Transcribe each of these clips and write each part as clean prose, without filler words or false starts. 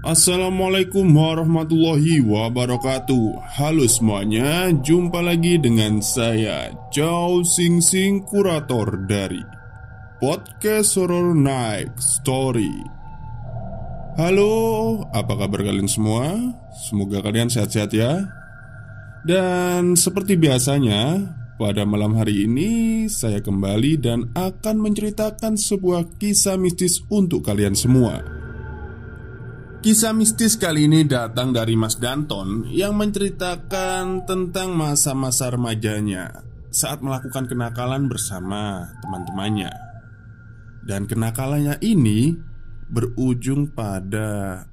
Assalamualaikum warahmatullahi wabarakatuh. Halo semuanya, jumpa lagi dengan saya Chow Sing Sing, kurator dari Podcast Horror Night Story. Halo, apa kabar kalian semua? Semoga kalian sehat-sehat ya. Dan seperti biasanya, pada malam hari ini saya kembali dan akan menceritakan sebuah kisah mistis untuk kalian semua. Kisah mistis kali ini datang dari Mas Danton yang menceritakan tentang masa-masa remajanya saat melakukan kenakalan bersama teman-temannya. Dan kenakalannya ini berujung pada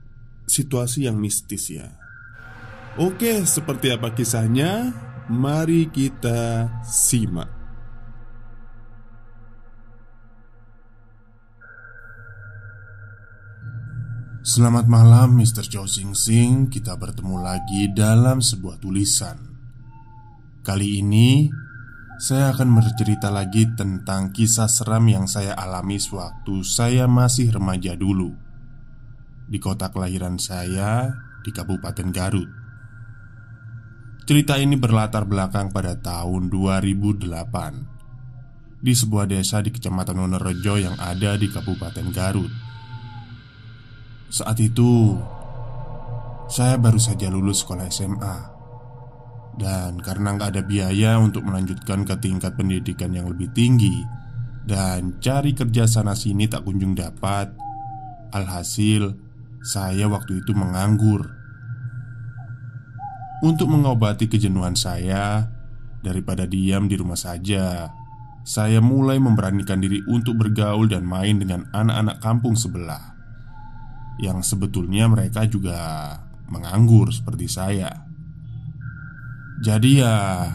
situasi yang mistis ya. Oke, seperti apa kisahnya? Mari kita simak. Selamat malam Mr. Chow Sing Sing. Kita bertemu lagi dalam sebuah tulisan. Kali ini saya akan bercerita lagi tentang kisah seram yang saya alami sewaktu saya masih remaja dulu, di kota kelahiran saya, di Kabupaten Garut. Cerita ini berlatar belakang pada tahun 2008 di sebuah desa di Kecamatan Wonorejo yang ada di Kabupaten Garut. Saat itu saya baru saja lulus sekolah SMA. Dan karena nggak ada biaya untuk melanjutkan ke tingkat pendidikan yang lebih tinggi dan cari kerja sana-sini tak kunjung dapat, alhasil saya waktu itu menganggur. Untuk mengobati kejenuhan saya, daripada diam di rumah saja, saya mulai memberanikan diri untuk bergaul dan main dengan anak-anak kampung sebelah, yang sebetulnya mereka juga menganggur seperti saya. Jadi ya,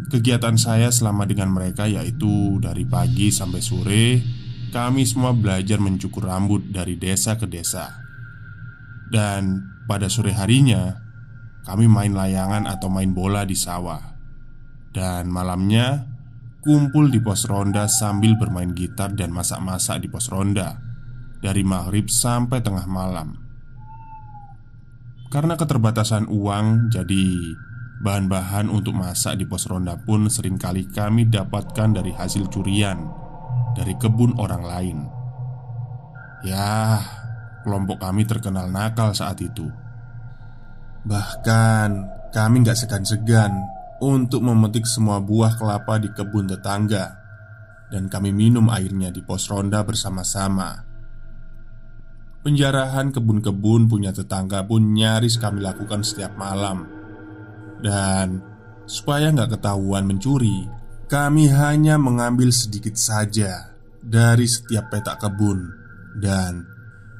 kegiatan saya selama dengan mereka yaitu dari pagi sampai sore kami semua belajar mencukur rambut dari desa ke desa. Dan pada sore harinya kami main layangan atau main bola di sawah. Dan malamnya kumpul di pos ronda sambil bermain gitar dan masak-masak di pos ronda dari maghrib sampai tengah malam. Karena keterbatasan uang, jadi bahan-bahan untuk masak di pos ronda pun seringkali kami dapatkan dari hasil curian dari kebun orang lain. Ya, kelompok kami terkenal nakal saat itu. Bahkan kami gak segan-segan untuk memetik semua buah kelapa di kebun tetangga, dan kami minum airnya di pos ronda bersama-sama. Penjarahan kebun-kebun punya tetangga pun nyaris kami lakukan setiap malam. Dan supaya nggak ketahuan mencuri, kami hanya mengambil sedikit saja dari setiap petak kebun dan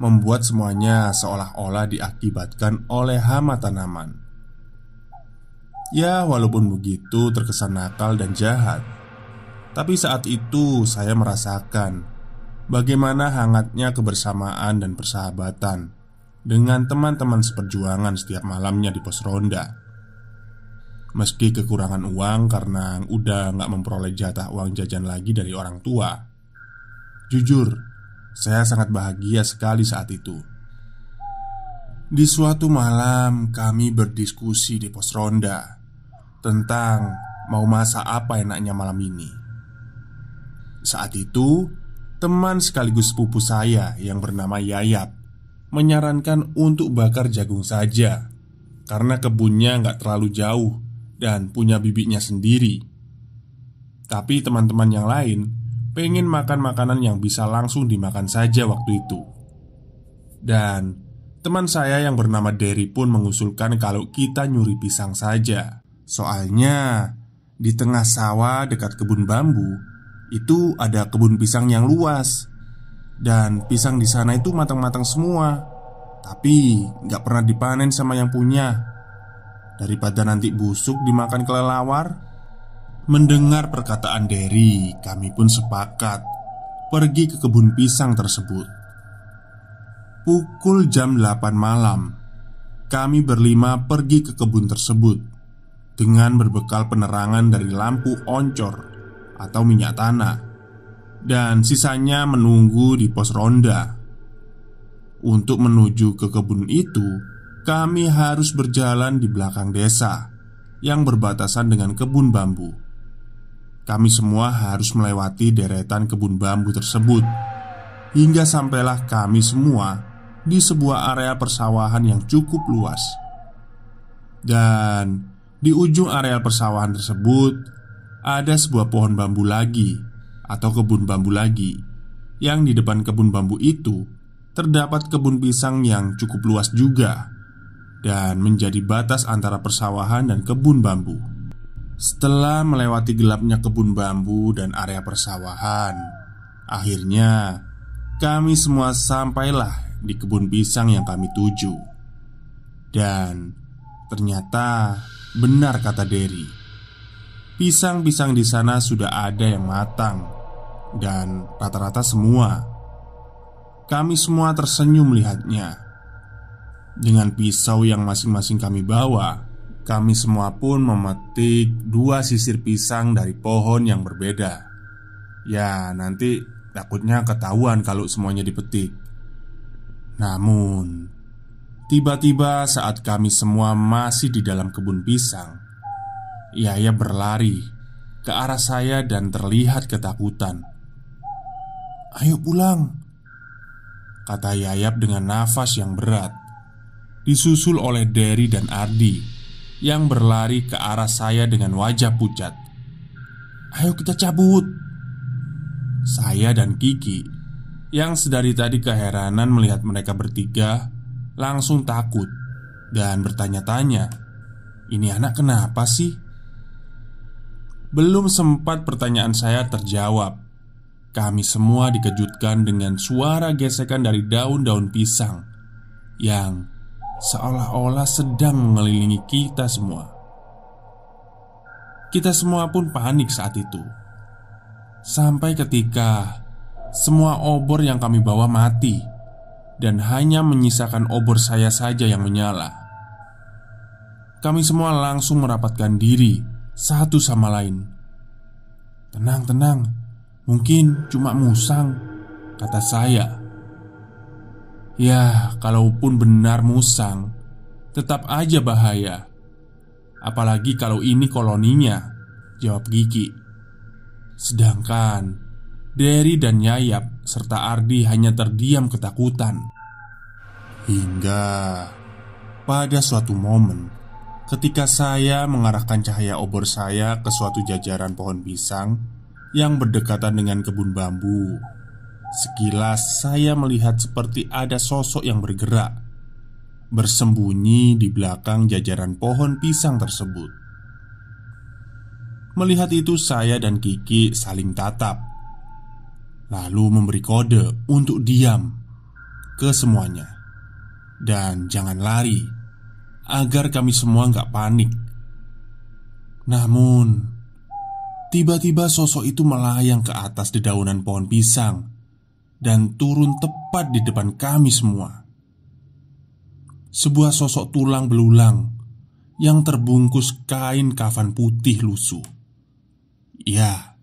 membuat semuanya seolah-olah diakibatkan oleh hama tanaman. Ya, walaupun begitu terkesan nakal dan jahat, tapi saat itu saya merasakan bagaimana hangatnya kebersamaan dan persahabatan dengan teman-teman seperjuangan setiap malamnya di pos ronda. Meski kekurangan uang karena udah gak memperoleh jatah uang jajan lagi dari orang tua, jujur, saya sangat bahagia sekali saat itu. Di suatu malam kami berdiskusi di pos ronda tentang mau masak apa enaknya malam ini. Saat itu teman sekaligus sepupu saya yang bernama Yayap menyarankan untuk bakar jagung saja, karena kebunnya nggak terlalu jauh dan punya bibitnya sendiri. Tapi teman-teman yang lain pengen makan makanan yang bisa langsung dimakan saja waktu itu. Dan teman saya yang bernama Derry pun mengusulkan kalau kita nyuri pisang saja. Soalnya di tengah sawah dekat kebun bambu itu ada kebun pisang yang luas, dan pisang di sana itu matang-matang semua, tapi nggak pernah dipanen sama yang punya. Daripada nanti busuk dimakan kelelawar. Mendengar perkataan Derry, kami pun sepakat pergi ke kebun pisang tersebut. Pukul jam 8 malam kami berlima pergi ke kebun tersebut dengan berbekal penerangan dari lampu oncor atau minyak tanah, dan sisanya menunggu di pos ronda. Untuk menuju ke kebun itu, kami harus berjalan di belakang desa yang berbatasan dengan kebun bambu. Kami semua harus melewati deretan kebun bambu tersebut hingga sampailah kami semua di sebuah area persawahan yang cukup luas. Dan di ujung area persawahan tersebut ada sebuah pohon bambu lagi atau kebun bambu lagi. Yang di depan kebun bambu itu terdapat kebun pisang yang cukup luas juga dan menjadi batas antara persawahan dan kebun bambu. Setelah melewati gelapnya kebun bambu dan area persawahan, akhirnya kami semua sampailah di kebun pisang yang kami tuju. Dan ternyata benar kata Derry, pisang-pisang di sana sudah ada yang matang dan rata-rata semua. Kami semua tersenyum melihatnya. Dengan pisau yang masing-masing kami bawa, kami semua pun memetik 2 sisir pisang dari pohon yang berbeda. Ya, nanti takutnya ketahuan kalau semuanya dipetik. Namun, tiba-tiba saat kami semua masih di dalam kebun pisang, Yaya berlari ke arah saya dan terlihat ketakutan. "Ayo pulang," kata Yayap dengan nafas yang berat, disusul oleh Derry dan Ardi yang berlari ke arah saya dengan wajah pucat. "Ayo kita cabut." Saya dan Kiki yang sedari tadi keheranan melihat mereka bertiga langsung takut dan bertanya-tanya, "Ini anak kenapa sih?" Belum sempat pertanyaan saya terjawab, kami semua dikejutkan dengan suara gesekan dari daun-daun pisang yang seolah-olah sedang mengelilingi kita semua. Kita semua pun panik saat itu. Sampai ketika semua obor yang kami bawa mati dan hanya menyisakan obor saya saja yang menyala. Kami semua langsung merapatkan diri satu sama lain. "Tenang, tenang, mungkin cuma musang," kata saya. "Ya, kalaupun benar musang, tetap aja bahaya. Apalagi kalau ini koloninya," jawab Gigi. Sedangkan Derry dan Yayap serta Ardi hanya terdiam ketakutan. Hingga pada suatu momen, ketika saya mengarahkan cahaya obor saya ke suatu jajaran pohon pisang yang berdekatan dengan kebun bambu, sekilas saya melihat seperti ada sosok yang bergerak, bersembunyi di belakang jajaran pohon pisang tersebut. Melihat itu saya dan Kiki saling tatap, lalu memberi kode untuk diam ke semuanya dan jangan lari, agar kami semua nggak panik. Namun, tiba-tiba sosok itu melayang ke atas dedaunan pohon pisang dan turun tepat di depan kami semua. Sebuah sosok tulang belulang yang terbungkus kain kafan putih lusuh. Ya,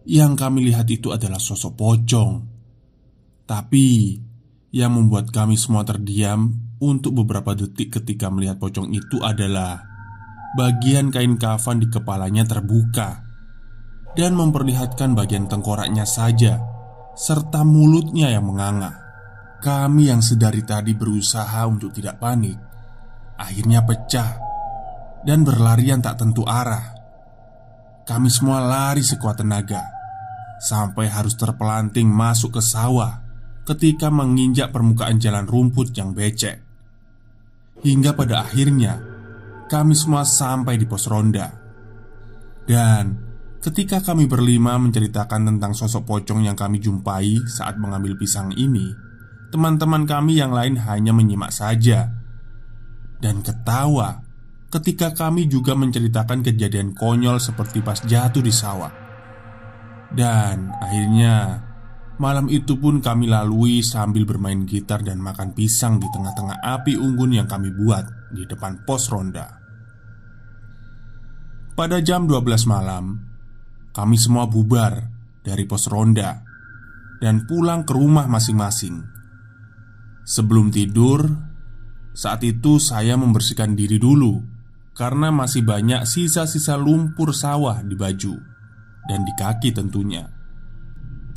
yang kami lihat itu adalah sosok pocong. Tapi yang membuat kami semua terdiam untuk beberapa detik ketika melihat pocong itu adalah bagian kain kafan di kepalanya terbuka dan memperlihatkan bagian tengkoraknya saja, serta mulutnya yang menganga. Kami yang sedari tadi berusaha untuk tidak panik, akhirnya pecah dan berlarian tak tentu arah. Kami semua lari sekuat tenaga, sampai harus terpelanting masuk ke sawah ketika menginjak permukaan jalan rumput yang becek. Hingga pada akhirnya kami semua sampai di pos ronda. Dan ketika kami berlima menceritakan tentang sosok pocong yang kami jumpai saat mengambil pisang ini, teman-teman kami yang lain hanya menyimak saja dan ketawa ketika kami juga menceritakan kejadian konyol seperti pas jatuh di sawah. Dan akhirnya malam itu pun kami lalui sambil bermain gitar dan makan pisang di tengah-tengah api unggun yang kami buat di depan pos ronda. Pada jam 12 malam, kami semua bubar dari pos ronda dan pulang ke rumah masing-masing. Sebelum tidur, saat itu saya membersihkan diri dulu karena masih banyak sisa-sisa lumpur sawah di baju dan di kaki tentunya.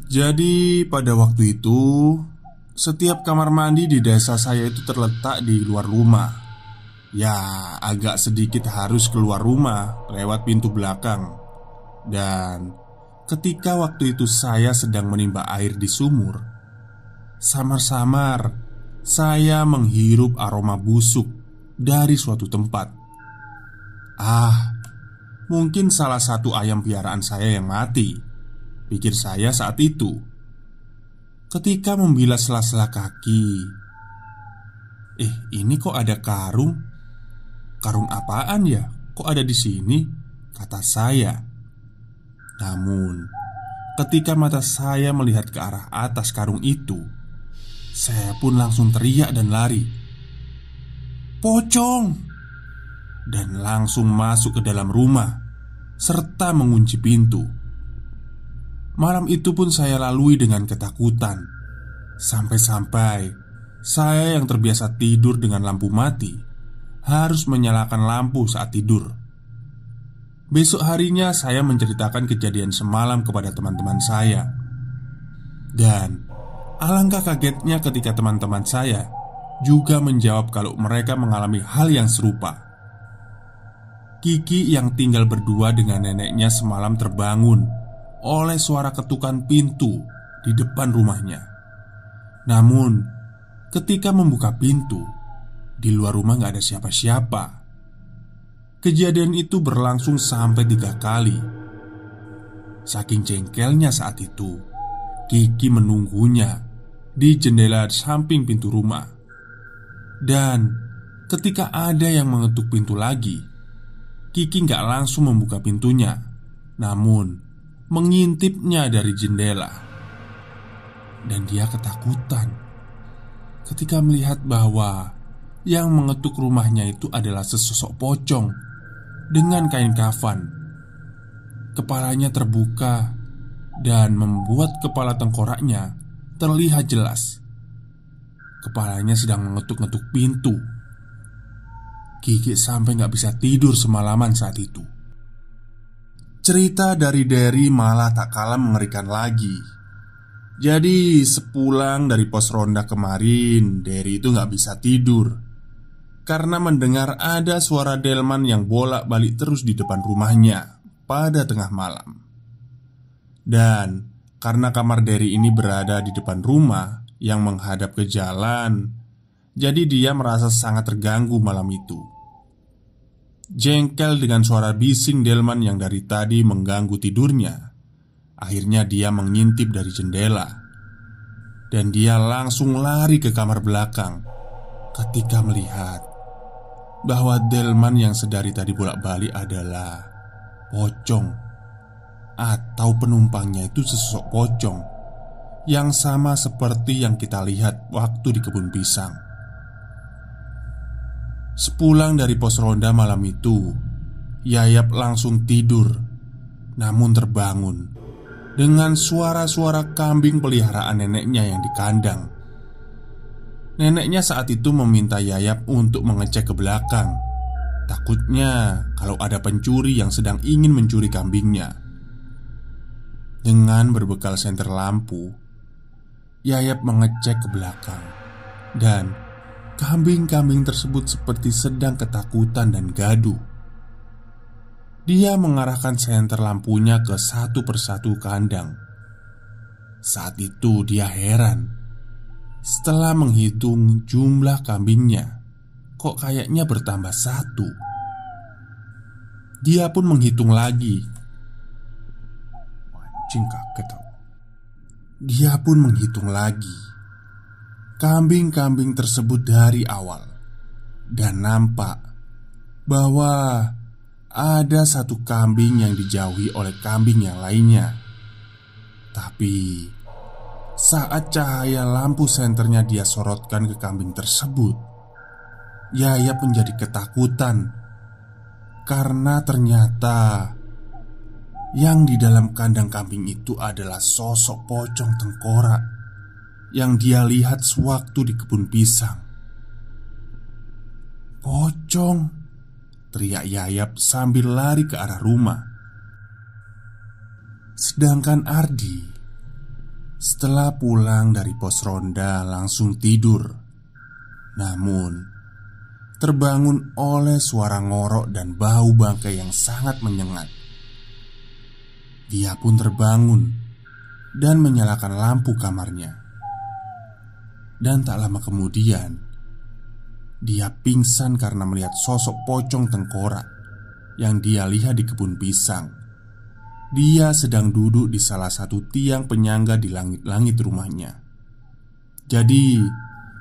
Jadi pada waktu itu, setiap kamar mandi di desa saya itu terletak di luar rumah. Ya, agak sedikit harus keluar rumah lewat pintu belakang. Dan ketika waktu itu saya sedang menimba air di sumur, samar-samar saya menghirup aroma busuk dari suatu tempat. Mungkin salah satu ayam piaraan saya yang mati, pikir saya saat itu. Ketika membilas sela-sela kaki, ini kok ada karung? Karung apaan ya? Kok ada di sini? Kata saya. Namun, ketika mata saya melihat ke arah atas karung itu, saya pun langsung teriak dan lari. Pocong! Dan langsung masuk ke dalam rumah serta mengunci pintu. Malam itu pun saya lalui dengan ketakutan. Sampai-sampai saya yang terbiasa tidur dengan lampu mati harus menyalakan lampu saat tidur. Besok harinya saya menceritakan kejadian semalam kepada teman-teman saya. Dan alangkah kagetnya ketika teman-teman saya juga menjawab kalau mereka mengalami hal yang serupa. Kiki yang tinggal berdua dengan neneknya semalam terbangun oleh suara ketukan pintu di depan rumahnya. Namun, ketika membuka pintu, di luar rumah gak ada siapa-siapa. Kejadian itu berlangsung sampai 3 kali. Saking jengkelnya saat itu, Kiki menunggunya di jendela samping pintu rumah. Dan ketika ada yang mengetuk pintu lagi, Kiki gak langsung membuka pintunya, namun mengintipnya dari jendela. Dan dia ketakutan ketika melihat bahwa yang mengetuk rumahnya itu adalah sesosok pocong dengan kain kafan. Kepalanya terbuka dan membuat kepala tengkoraknya terlihat jelas. Kepalanya sedang mengetuk-ngetuk pintu. Kiki sampai gak bisa tidur semalaman saat itu. Cerita dari Derry malah tak kalah mengerikan lagi. Jadi sepulang dari pos ronda kemarin, Derry itu gak bisa tidur karena mendengar ada suara delman yang bolak-balik terus di depan rumahnya pada tengah malam. Dan karena kamar Derry ini berada di depan rumah yang menghadap ke jalan, jadi dia merasa sangat terganggu malam itu. Jengkel dengan suara bising delman yang dari tadi mengganggu tidurnya, akhirnya dia mengintip dari jendela. Dan dia langsung lari ke kamar belakang ketika melihat bahwa delman yang sedari tadi bolak-balik adalah pocong, atau penumpangnya itu sesosok pocong yang sama seperti yang kita lihat waktu di kebun pisang. Sepulang dari pos ronda malam itu, Yayap langsung tidur, namun terbangun dengan suara-suara kambing peliharaan neneknya yang di kandang. Neneknya saat itu meminta Yayap untuk mengecek ke belakang. Takutnya kalau ada pencuri yang sedang ingin mencuri kambingnya. Dengan berbekal senter lampu, Yayap mengecek ke belakang. Dan kambing-kambing tersebut seperti sedang ketakutan dan gaduh. Dia mengarahkan senter lampunya ke satu persatu kandang. Saat itu dia heran. Setelah menghitung jumlah kambingnya, kok kayaknya bertambah 1. Dia pun menghitung lagi. Anjing, kaget aku. Dia pun menghitung lagi kambing-kambing tersebut dari awal. Dan nampak bahwa ada 1 kambing yang dijauhi oleh kambing yang lainnya. Tapi saat cahaya lampu senternya dia sorotkan ke kambing tersebut, Yayap menjadi ketakutan karena ternyata yang di dalam kandang kambing itu adalah sosok pocong tengkorak yang dia lihat sewaktu di kebun pisang. "Pocong!" teriak Yayap sambil lari ke arah rumah. Sedangkan Ardi setelah pulang dari pos ronda langsung tidur. Namun terbangun oleh suara ngorok dan bau bangkai yang sangat menyengat. Dia pun terbangun dan menyalakan lampu kamarnya. Dan tak lama kemudian dia pingsan karena melihat sosok pocong tengkorak yang dia lihat di kebun pisang. Dia sedang duduk di salah satu tiang penyangga di langit-langit rumahnya. Jadi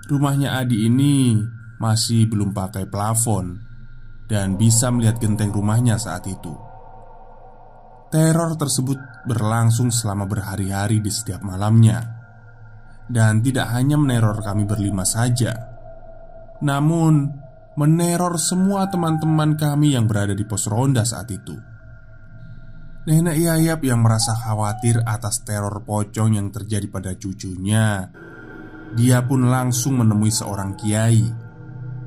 rumahnya Adi ini masih belum pakai plafon dan bisa melihat genteng rumahnya saat itu. Teror tersebut berlangsung selama berhari-hari di setiap malamnya. Dan tidak hanya meneror kami berlima saja, namun meneror semua teman-teman kami yang berada di pos ronda saat itu. Nenek Yayap yang merasa khawatir atas teror pocong yang terjadi pada cucunya, dia pun langsung menemui seorang kiai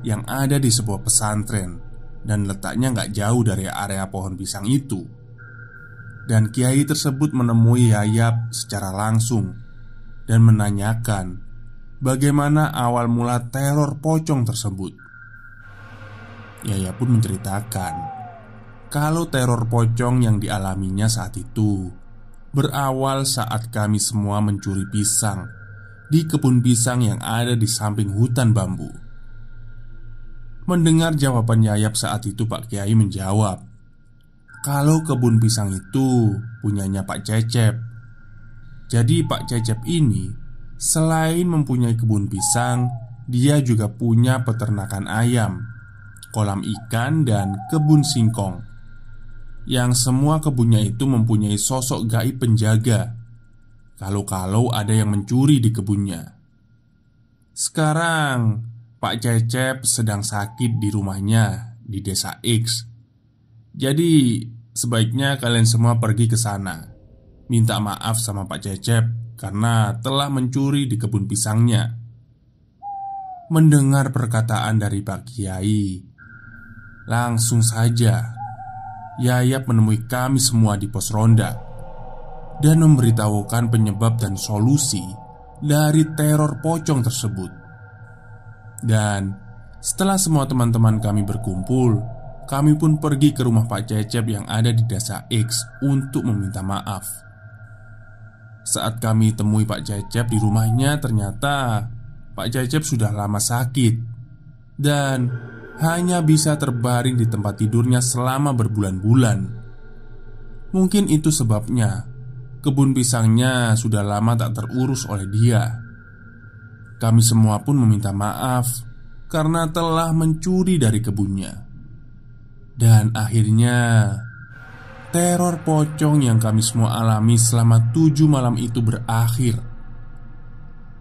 yang ada di sebuah pesantren dan letaknya gak jauh dari area pohon pisang itu. Dan kiai tersebut menemui Yayap secara langsung dan menanyakan bagaimana awal mula teror pocong tersebut. Yayap pun menceritakan kalau teror pocong yang dialaminya saat itu berawal saat kami semua mencuri pisang di kebun pisang yang ada di samping hutan bambu. Mendengar jawaban Yayap saat itu, Pak Kiai menjawab kalau kebun pisang itu punyanya Pak Cecep. Jadi Pak Cecep ini selain mempunyai kebun pisang, dia juga punya peternakan ayam, kolam ikan, dan kebun singkong. Yang semua kebunnya itu mempunyai sosok gaib penjaga kalau-kalau ada yang mencuri di kebunnya. Sekarang Pak Cecep sedang sakit di rumahnya di desa X. Jadi sebaiknya kalian semua pergi ke sana, minta maaf sama Pak Cecep karena telah mencuri di kebun pisangnya. Mendengar perkataan dari Pak Kiai, langsung saja Yayap menemui kami semua di pos ronda dan memberitahukan penyebab dan solusi dari teror pocong tersebut. Dan setelah semua teman-teman kami berkumpul, kami pun pergi ke rumah Pak Cecep yang ada di desa X untuk meminta maaf. Saat kami temui Pak Cecep di rumahnya, ternyata Pak Cecep sudah lama sakit dan hanya bisa terbaring di tempat tidurnya selama berbulan-bulan. Mungkin itu sebabnya kebun pisangnya sudah lama tak terurus oleh dia. Kami semua pun meminta maaf karena telah mencuri dari kebunnya. Dan akhirnya teror pocong yang kami semua alami selama 7 malam itu berakhir.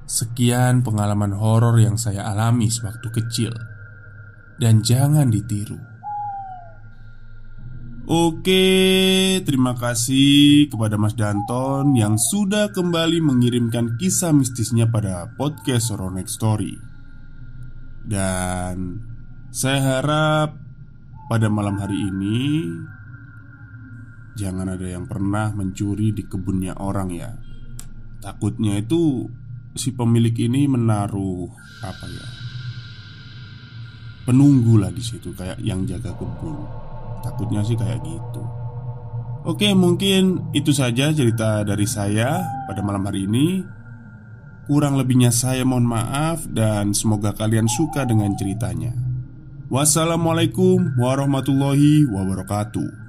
Sekian pengalaman horor yang saya alami sewaktu kecil. Dan jangan ditiru. Oke, terima kasih kepada Mas Danton yang sudah kembali mengirimkan kisah mistisnya pada podcast Horror Next Story. Dan saya harap pada malam hari ini jangan ada yang pernah mencuri di kebunnya orang ya. Takutnya itu si pemilik ini menaruh penunggu lah di situ, kayak yang jaga kebun. Takutnya sih kayak gitu. Oke, mungkin itu saja cerita dari saya pada malam hari ini. Kurang lebihnya saya mohon maaf dan semoga kalian suka dengan ceritanya. Wassalamualaikum warahmatullahi wabarakatuh.